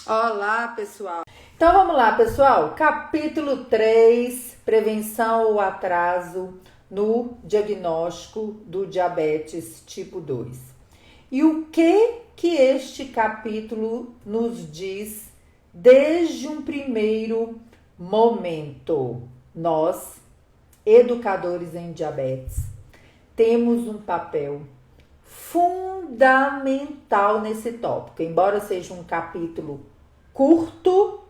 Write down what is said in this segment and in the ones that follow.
Olá, pessoal. Então vamos lá, pessoal. Capítulo 3, prevenção ou atraso no diagnóstico do diabetes tipo 2. E o que este capítulo nos diz desde um primeiro momento? Nós, educadores em diabetes, temos um papel fundamental nesse tópico. Embora seja um capítulo curto,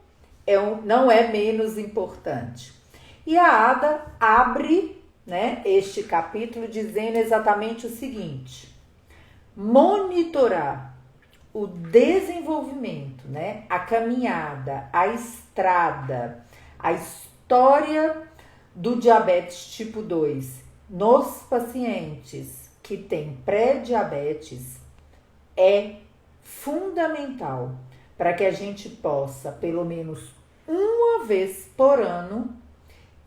não é menos importante. E a Ada abre, este capítulo dizendo exatamente o seguinte: monitorar o desenvolvimento, a caminhada, a estrada, a história do diabetes tipo 2 nos pacientes que têm pré-diabetes é fundamental para que a gente possa, pelo menos uma vez por ano,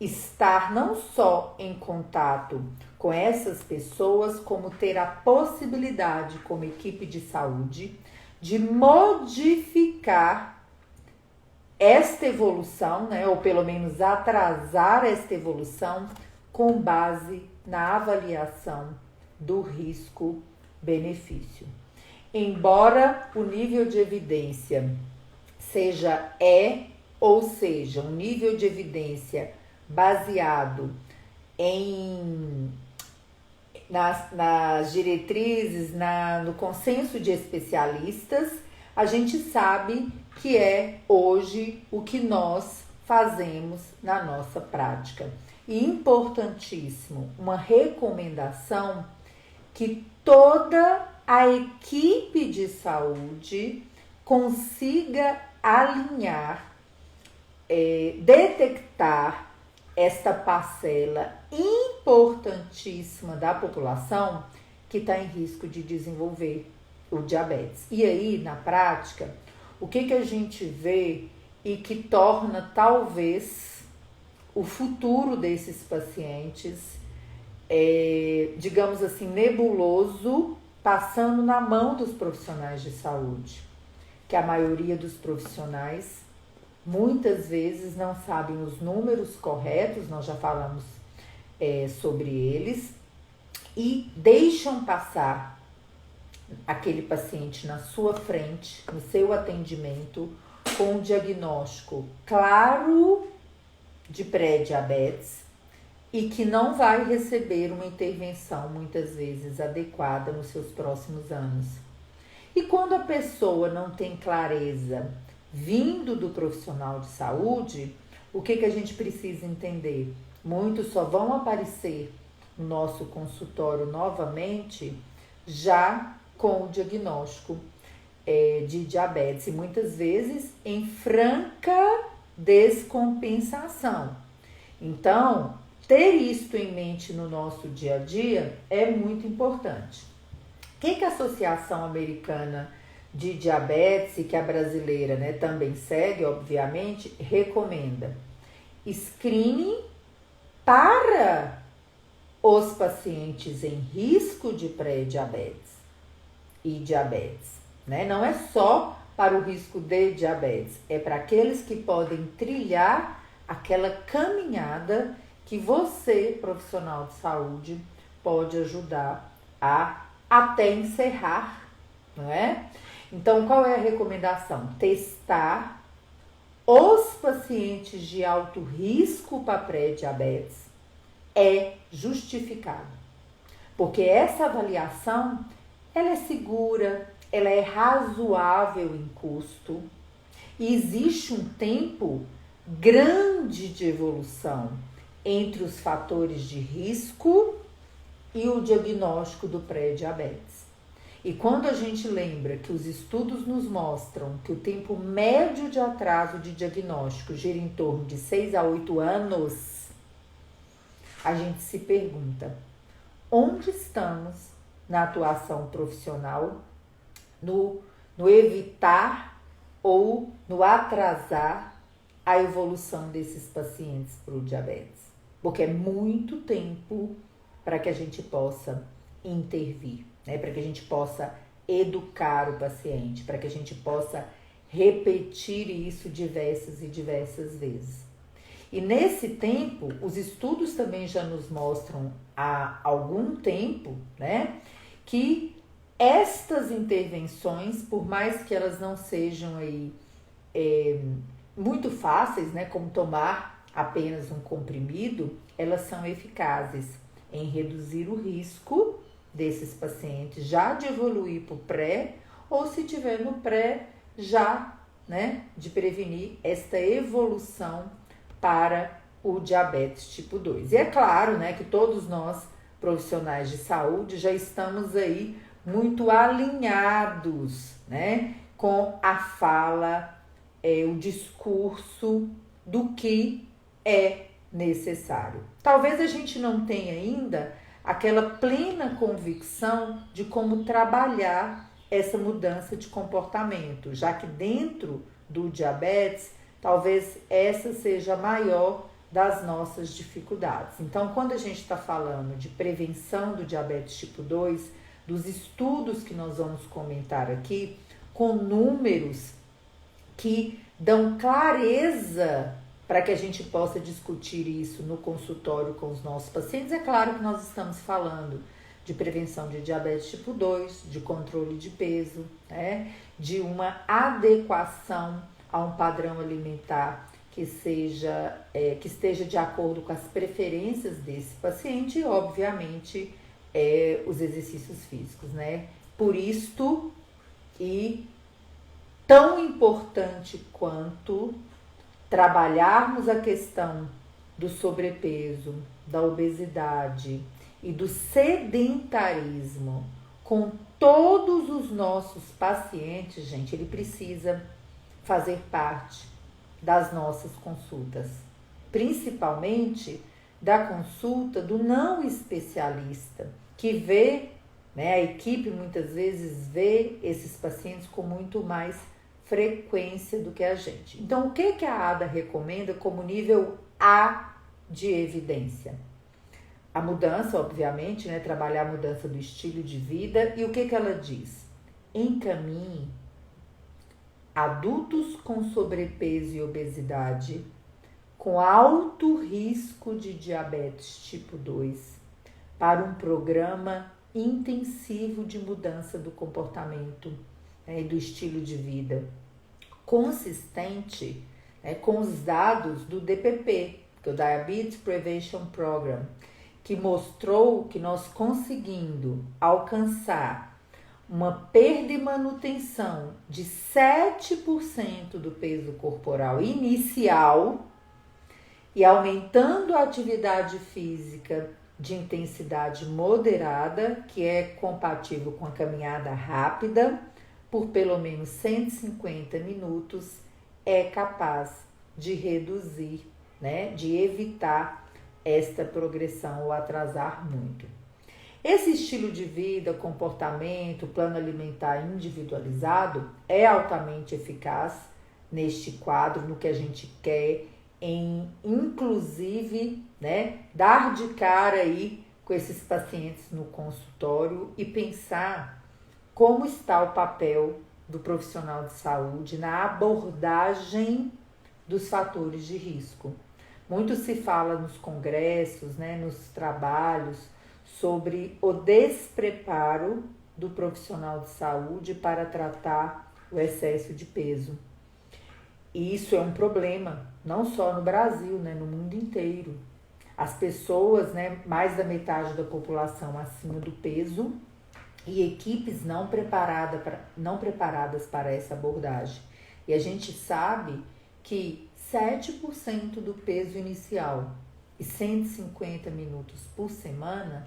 estar não só em contato com essas pessoas, como ter a possibilidade, como equipe de saúde, de modificar esta evolução, ou pelo menos atrasar esta evolução com base na avaliação do risco-benefício. Embora o nível de evidência seja um nível de evidência baseado nas diretrizes, no consenso de especialistas, a gente sabe que é hoje o que nós fazemos na nossa prática. E importantíssimo, uma recomendação que toda a equipe de saúde consiga alinhar, detectar esta parcela importantíssima da população que está em risco de desenvolver o diabetes. E aí, na prática, o que a gente vê e que torna talvez o futuro desses pacientes, digamos assim, nebuloso, passando na mão dos profissionais de saúde, que a maioria dos profissionais muitas vezes não sabem os números corretos, nós já falamos sobre eles, e deixam passar aquele paciente na sua frente, no seu atendimento, com um diagnóstico claro de pré-diabetes e que não vai receber uma intervenção muitas vezes adequada nos seus próximos anos. E quando a pessoa não tem clareza vindo do profissional de saúde, o que a gente precisa entender? Muitos só vão aparecer no nosso consultório novamente já com o diagnóstico de diabetes e muitas vezes em franca descompensação. Então, ter isto em mente no nosso dia a dia é muito importante. O que a Associação Americana de Diabetes, e que a brasileira também segue, obviamente, recomenda? Screening para os pacientes em risco de pré-diabetes e diabetes. Não é só para o risco de diabetes, é para aqueles que podem trilhar aquela caminhada que você, profissional de saúde, pode ajudar a até encerrar, não é? Então, qual é a recomendação? Testar os pacientes de alto risco para pré-diabetes é justificado, porque essa avaliação, ela é segura, ela é razoável em custo e existe um tempo grande de evolução entre os fatores de risco e o diagnóstico do pré-diabetes. E quando a gente lembra que os estudos nos mostram que o tempo médio de atraso de diagnóstico gira em torno de 6 a 8 anos, a gente se pergunta: onde estamos na atuação profissional, no evitar ou no atrasar a evolução desses pacientes para o diabetes? Porque é muito tempo para que a gente possa intervir, para que a gente possa educar o paciente, para que a gente possa repetir isso diversas e diversas vezes. E nesse tempo, os estudos também já nos mostram há algum tempo, né, que estas intervenções, por mais que elas não sejam aí muito fáceis, né, como tomar apenas um comprimido, elas são eficazes em reduzir o risco desses pacientes já de evoluir para o pré, ou se tiver no pré, já, né, de prevenir esta evolução para o diabetes tipo 2. E é claro, né, que todos nós, profissionais de saúde, já estamos aí muito alinhados, né, com a fala, o discurso do que é necessário. Talvez a gente não tenha ainda aquela plena convicção de como trabalhar essa mudança de comportamento, já que dentro do diabetes, talvez essa seja a maior das nossas dificuldades. Então, quando a gente está falando de prevenção do diabetes tipo 2, dos estudos que nós vamos comentar aqui, com números que dão clareza para que a gente possa discutir isso no consultório com os nossos pacientes, é claro que nós estamos falando de prevenção de diabetes tipo 2, de controle de peso, né, de uma adequação a um padrão alimentar que esteja de acordo com as preferências desse paciente e, obviamente, os exercícios físicos, né? Por isto, e tão importante quanto trabalharmos a questão do sobrepeso, da obesidade e do sedentarismo com todos os nossos pacientes, gente, ele precisa fazer parte das nossas consultas, principalmente da consulta do não especialista, que vê, né, a equipe muitas vezes vê esses pacientes com muito mais frequência do que a gente. Então, o que a ADA recomenda como nível A de evidência? A mudança, obviamente, né, trabalhar a mudança do estilo de vida. E o que ela diz? Encaminhe adultos com sobrepeso e obesidade com alto risco de diabetes tipo 2 para um programa intensivo de mudança do comportamento, né, e do estilo de vida, consistente, né, com os dados do DPP, que é o Diabetes Prevention Program, que mostrou que nós conseguindo alcançar uma perda e manutenção de 7% do peso corporal inicial e aumentando a atividade física de intensidade moderada, que é compatível com a caminhada rápida, por pelo menos 150 minutos, é capaz de reduzir, né, de evitar esta progressão ou atrasar muito. Esse estilo de vida, comportamento, plano alimentar individualizado é altamente eficaz neste quadro, no que a gente quer, em inclusive, né, dar de cara aí com esses pacientes no consultório e pensar como está o papel do profissional de saúde na abordagem dos fatores de risco. Muito se fala nos congressos, né, nos trabalhos, sobre o despreparo do profissional de saúde para tratar o excesso de peso. E isso é um problema, não só no Brasil, né, no mundo inteiro. As pessoas, né, mais da metade da população acima do peso e equipes não preparadas para essa abordagem. E a gente sabe que 7% do peso inicial e 150 minutos por semana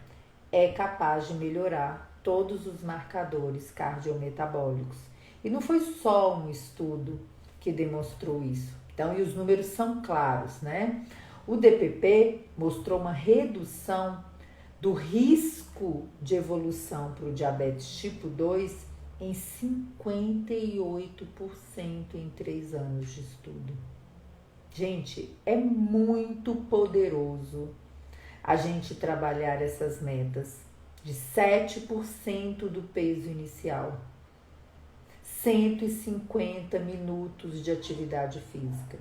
é capaz de melhorar todos os marcadores cardiometabólicos. E não foi só um estudo que demonstrou isso. Então, e os números são claros, né? O DPP mostrou uma redução do risco de evolução para o diabetes tipo 2 em 58% em 3 anos de estudo. Gente, é muito poderoso a gente trabalhar essas metas de 7% do peso inicial, 150 minutos de atividade física.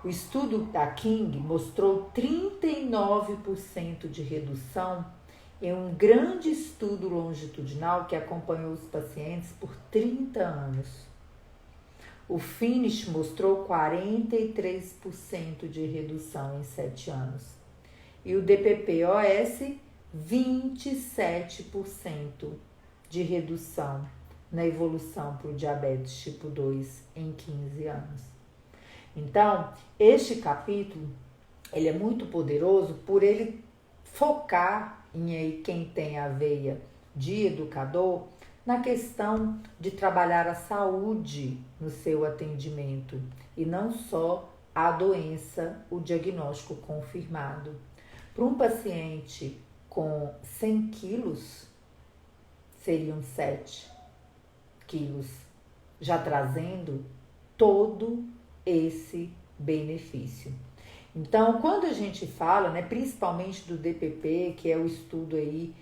O estudo da King mostrou 39% de redução em um grande estudo longitudinal que acompanhou os pacientes por 30 anos. O Finish mostrou 43% de redução em 7 anos. E o DPP-OS, 27% de redução na evolução para o diabetes tipo 2 em 15 anos. Então, este capítulo, ele é muito poderoso por ele focar em aí quem tem a veia de educador na questão de trabalhar a saúde no seu atendimento e não só a doença, o diagnóstico confirmado. Para um paciente com 100 quilos, seriam 7 quilos, já trazendo todo esse benefício. Então, quando a gente fala, né, principalmente do DPP, que é o estudo aí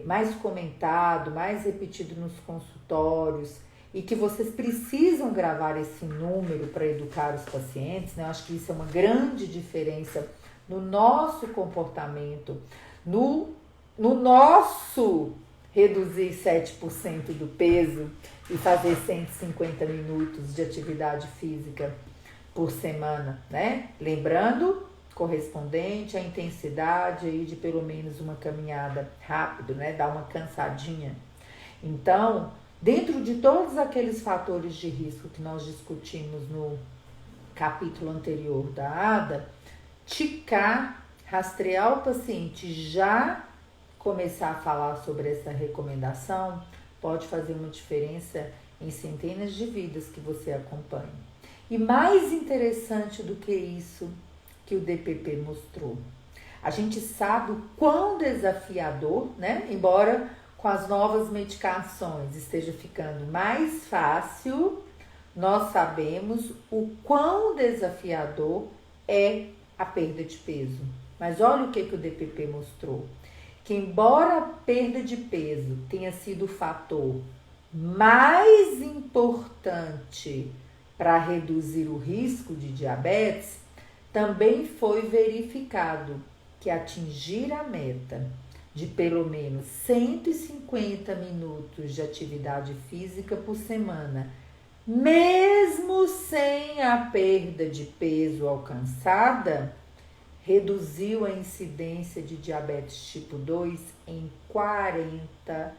mais comentado, mais repetido nos consultórios, e que vocês precisam gravar esse número para educar os pacientes, né? Eu acho que isso é uma grande diferença no nosso comportamento, no nosso reduzir 7% do peso e fazer 150 minutos de atividade física por semana, né? Lembrando, correspondente à intensidade aí de pelo menos uma caminhada rápido, né? Dar uma cansadinha. Então, dentro de todos aqueles fatores de risco que nós discutimos no capítulo anterior da ADA, ticar, rastrear o paciente, já começar a falar sobre essa recomendação, pode fazer uma diferença em centenas de vidas que você acompanha. E mais interessante do que isso que o DPP mostrou, a gente sabe o quão desafiador, né? Embora com as novas medicações esteja ficando mais fácil, nós sabemos o quão desafiador é a perda de peso. Mas olha o que o DPP mostrou, que embora a perda de peso tenha sido o fator mais importante para reduzir o risco de diabetes, também foi verificado que atingir a meta de pelo menos 150 minutos de atividade física por semana, mesmo sem a perda de peso alcançada, reduziu a incidência de diabetes tipo 2 em 44%.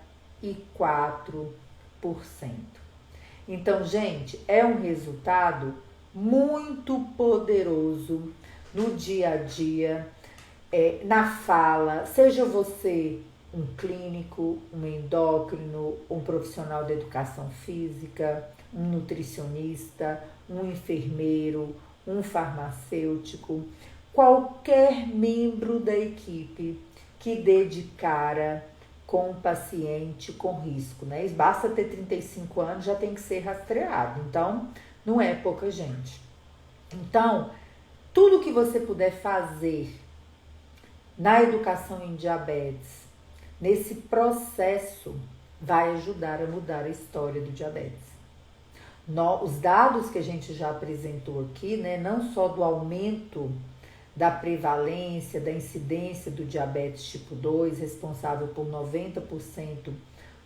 Então, gente, é um resultado muito poderoso no dia a dia, na fala, seja você um clínico, um endócrino, um profissional da educação física, um nutricionista, um enfermeiro, um farmacêutico, qualquer membro da equipe que dê de cara com um paciente com risco, né? Basta ter 35 anos, já tem que ser rastreado, então não é pouca gente. Então, tudo que você puder fazer na educação em diabetes, nesse processo, vai ajudar a mudar a história do diabetes. Os dados que a gente já apresentou aqui, né, não só do aumento da prevalência, da incidência do diabetes tipo 2, responsável por 90%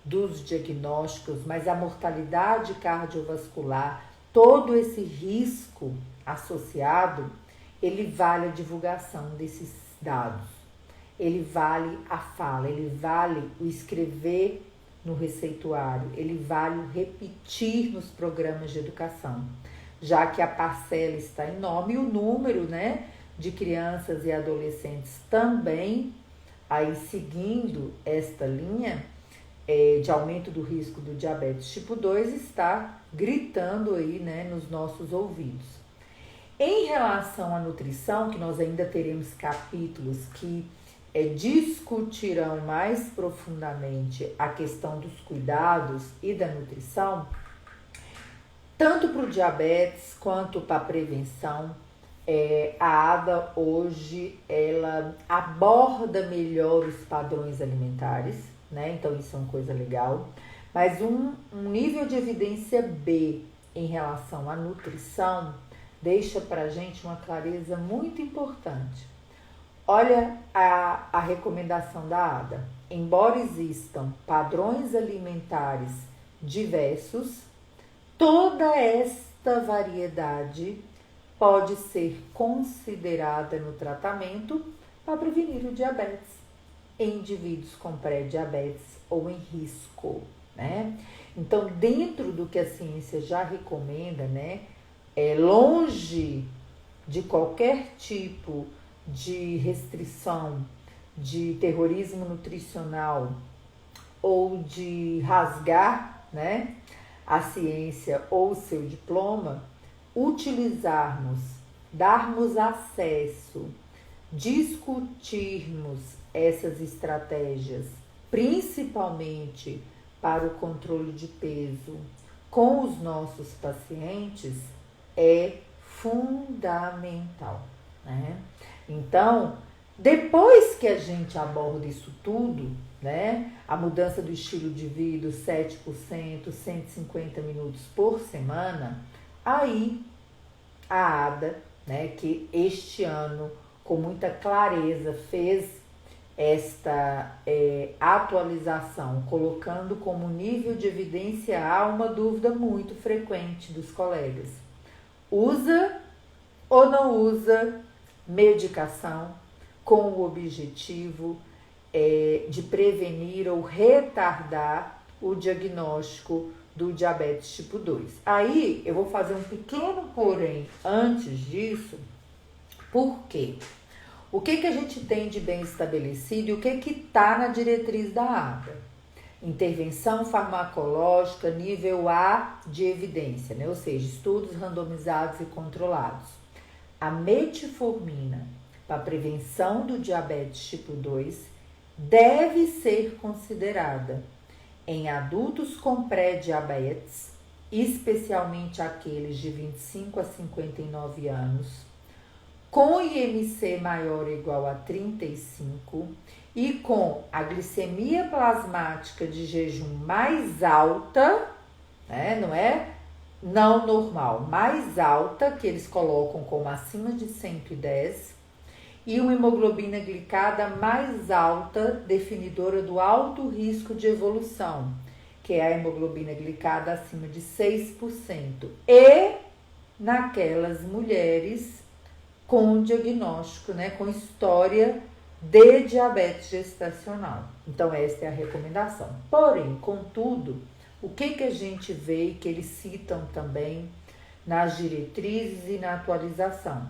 dos diagnósticos, mas a mortalidade cardiovascular, todo esse risco associado, ele vale a divulgação desses dados, ele vale a fala, ele vale o escrever no receituário, ele vale o repetir nos programas de educação, já que a parcela está enorme e o número, né, de crianças e adolescentes também, aí seguindo esta linha de aumento do risco do diabetes tipo 2, está gritando aí, né, nos nossos ouvidos. Em relação à nutrição, que nós ainda teremos capítulos que discutirão mais profundamente a questão dos cuidados e da nutrição, tanto para o diabetes quanto para a prevenção, a ADA hoje ela aborda melhor os padrões alimentares, né? Então isso é uma coisa legal. Mas um nível de evidência B em relação à nutrição deixa para a gente uma clareza muito importante. Olha a recomendação da ADA. Embora existam padrões alimentares diversos, toda esta variedade pode ser considerada no tratamento para prevenir o diabetes em indivíduos com pré-diabetes ou em risco, né? Então, dentro do que a ciência já recomenda, né, longe de qualquer tipo de restrição, de terrorismo nutricional ou de rasgar, né, a ciência ou o seu diploma, utilizarmos, darmos acesso, discutirmos essas estratégias, principalmente para o controle de peso com os nossos pacientes, é fundamental, né? Então, depois que a gente aborda isso tudo, né, a mudança do estilo de vida, 7%, 150 minutos por semana, aí a ADA, né, que este ano, com muita clareza, fez esta atualização, colocando como nível de evidência A uma dúvida muito frequente dos colegas. Usa ou não usa medicação com o objetivo de prevenir ou retardar o diagnóstico do diabetes tipo 2. Aí eu vou fazer um pequeno porém antes disso. Por quê? O que a gente tem de bem estabelecido e o que está na diretriz da ABA? Intervenção farmacológica nível A de evidência, né? Ou seja, estudos randomizados e controlados. A metformina para prevenção do diabetes tipo 2 deve ser considerada em adultos com pré-diabetes, especialmente aqueles de 25 a 59 anos, com IMC maior ou igual a 35 e com a glicemia plasmática de jejum mais alta, né, não normal, mais alta, que eles colocam como acima de 110, e uma hemoglobina glicada mais alta, definidora do alto risco de evolução, que é a hemoglobina glicada acima de 6%, e naquelas mulheres com diagnóstico, né, com história de diabetes gestacional. Então, esta é a recomendação. Porém, contudo, o que a gente vê e que eles citam também nas diretrizes e na atualização?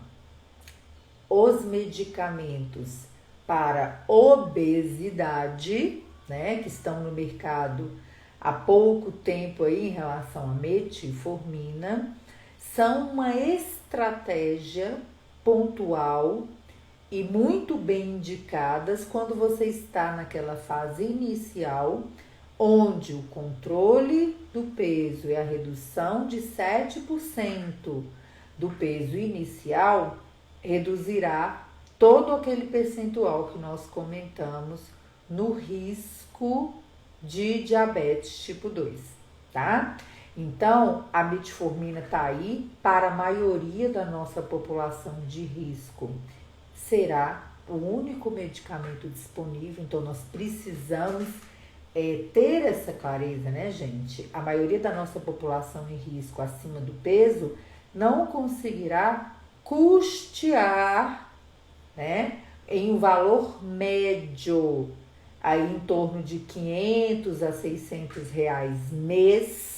Os medicamentos para obesidade, né, que estão no mercado há pouco tempo aí em relação à metformina, são uma estratégia pontual e muito bem indicadas quando você está naquela fase inicial, onde o controle do peso e a redução de 7% do peso inicial reduzirá todo aquele percentual que nós comentamos no risco de diabetes tipo 2, tá? Então, a metformina está aí para a maioria da nossa população de risco. Será o único medicamento disponível, então nós precisamos ter essa clareza, né, gente? A maioria da nossa população em risco acima do peso não conseguirá custear, né, em um valor médio, aí em torno de 500 a 600 reais mês,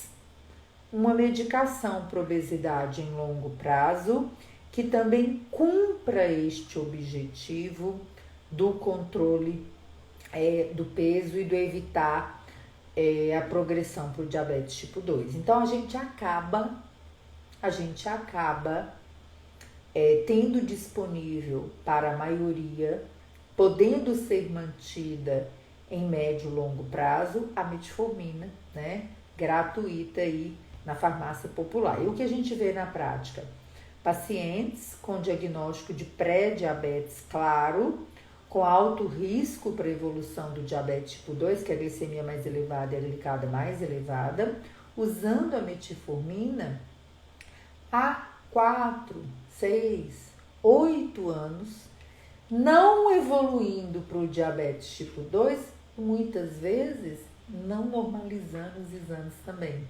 uma medicação para obesidade em longo prazo, que também cumpra este objetivo do controle do peso e do evitar a progressão para o diabetes tipo 2. Então, a gente acaba tendo disponível para a maioria, podendo ser mantida em médio e longo prazo, a metformina, né, gratuita aí na farmácia popular. E o que a gente vê na prática? Pacientes com diagnóstico de pré-diabetes claro, com alto risco para a evolução do diabetes tipo 2, que é a glicemia mais elevada e a glicada mais elevada, usando a metformina há 4, 6, 8 anos, não evoluindo para o diabetes tipo 2, muitas vezes não normalizando os exames também.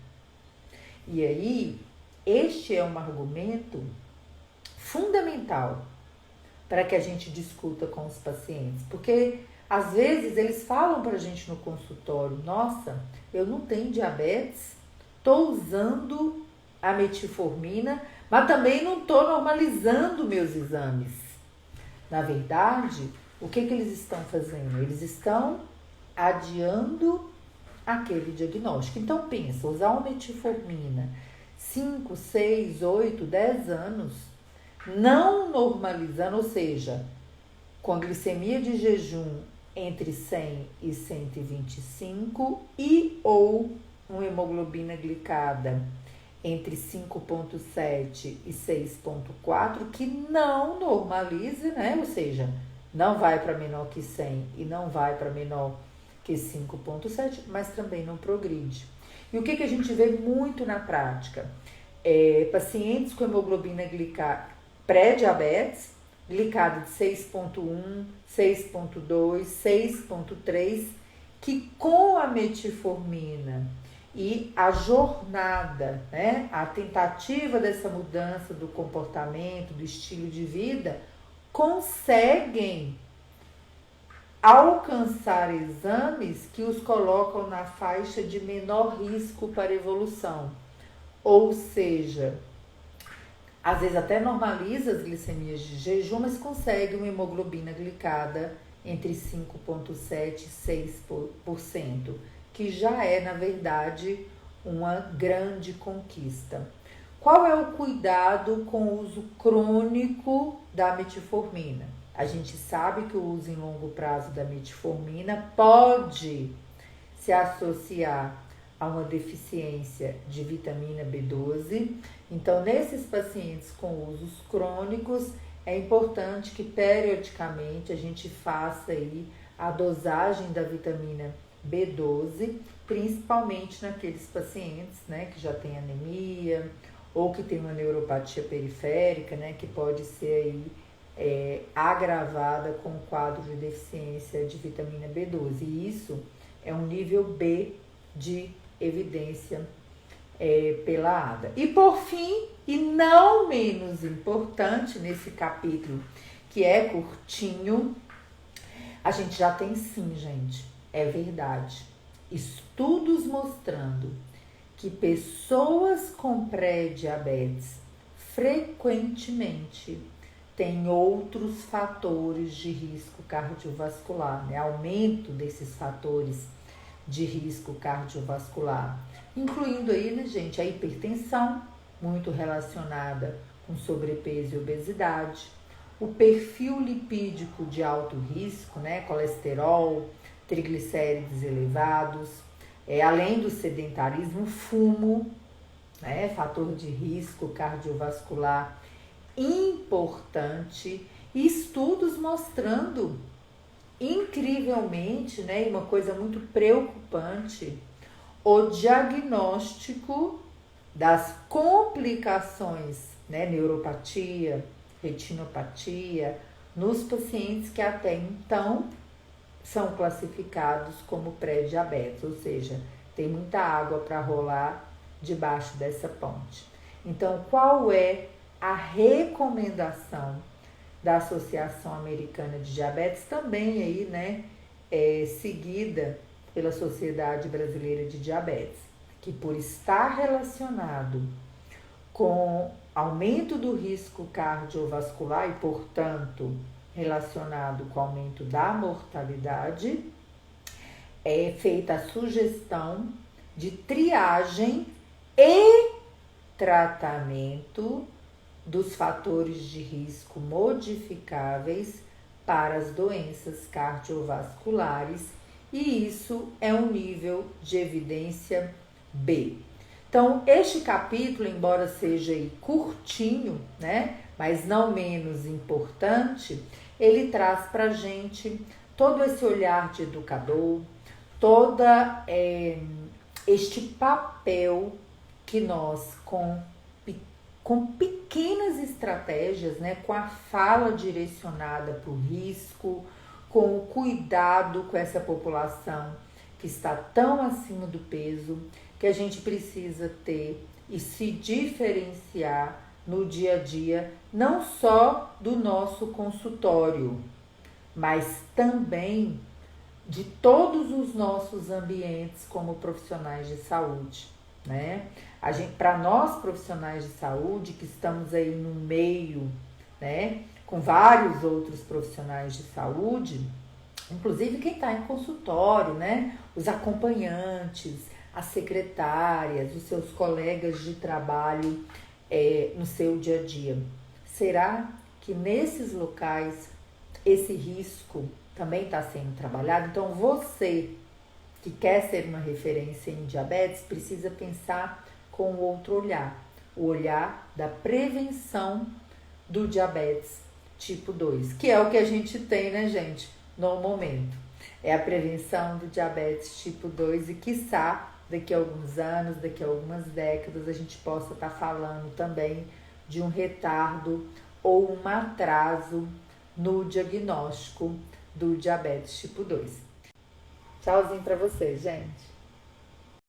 E aí, este é um argumento fundamental para que a gente discuta com os pacientes, porque às vezes eles falam para a gente no consultório: nossa, eu não tenho diabetes, estou usando a metformina, mas também não estou normalizando meus exames. Na verdade, o que eles estão fazendo? Eles estão adiando aquele diagnóstico. Então pensa, usar uma metformina 5, 6, 8, 10 anos, não normalizando, ou seja, com a glicemia de jejum entre 100 e 125 e ou uma hemoglobina glicada entre 5,7 e 6,4, que não normalize, né? Ou seja, não vai para menor que 100 e não vai para menor que 5,7, mas também não progride. E o que a gente vê muito na prática? Pacientes com hemoglobina glicada pré-diabetes, glicada de 6,1, 6,2, 6,3, que com a metformina e a jornada, né, a tentativa dessa mudança do comportamento, do estilo de vida, conseguem alcançar exames que os colocam na faixa de menor risco para evolução. Ou seja, às vezes até normaliza as glicemias de jejum, mas consegue uma hemoglobina glicada entre 5,7% e 6%, que já é, na verdade, uma grande conquista. Qual é o cuidado com o uso crônico da metformina? A gente sabe que o uso em longo prazo da metformina pode se associar a uma deficiência de vitamina B12. Então, nesses pacientes com usos crônicos, é importante que periodicamente a gente faça aí a dosagem da vitamina B12, principalmente naqueles pacientes, né, que já têm anemia ou que tem uma neuropatia periférica, né, que pode ser aí agravada com o quadro de deficiência de vitamina B12. E isso é um nível B de evidência pela ADA. E por fim, e não menos importante nesse capítulo, que é curtinho, a gente já tem sim, gente, é verdade, estudos mostrando que pessoas com pré-diabetes frequentemente têm outros fatores de risco cardiovascular, né? Aumento desses fatores de risco cardiovascular, incluindo aí, né, gente, a hipertensão, muito relacionada com sobrepeso e obesidade, o perfil lipídico de alto risco, né, colesterol, triglicérides elevados, além do sedentarismo, fumo, né, fator de risco cardiovascular importante, e estudos mostrando incrivelmente, né, e uma coisa muito preocupante, o diagnóstico das complicações, né, neuropatia, retinopatia, nos pacientes que até então são classificados como pré-diabetes, ou seja, tem muita água para rolar debaixo dessa ponte. Então, qual é a recomendação da Associação Americana de Diabetes, também aí, né, seguida pela Sociedade Brasileira de Diabetes, que por estar relacionado com aumento do risco cardiovascular e, portanto, relacionado com aumento da mortalidade, é feita a sugestão de triagem e tratamento dos fatores de risco modificáveis para as doenças cardiovasculares, e isso é um nível de evidência B. Então, este capítulo, embora seja aí curtinho, né, mas não menos importante, ele traz pra gente todo esse olhar de educador, toda este papel que nós, com pequenas estratégias, né, com a fala direcionada para o risco, com o cuidado com essa população que está tão acima do peso, que a gente precisa ter e se diferenciar no dia a dia, não só do nosso consultório, mas também de todos os nossos ambientes como profissionais de saúde, né? Para nós profissionais de saúde que estamos aí no meio, né, com vários outros profissionais de saúde, inclusive quem está em consultório, né, os acompanhantes, as secretárias, os seus colegas de trabalho no seu dia a dia. Será que nesses locais esse risco também está sendo trabalhado? Então você que quer ser uma referência em diabetes precisa pensar com outro olhar, o olhar da prevenção do diabetes tipo 2, que é o que a gente tem, né, gente, no momento. É a prevenção do diabetes tipo 2 e quiçá daqui a alguns anos, daqui a algumas décadas, a gente possa estar falando também de um retardo ou um atraso no diagnóstico do diabetes tipo 2. Tchauzinho pra vocês, gente.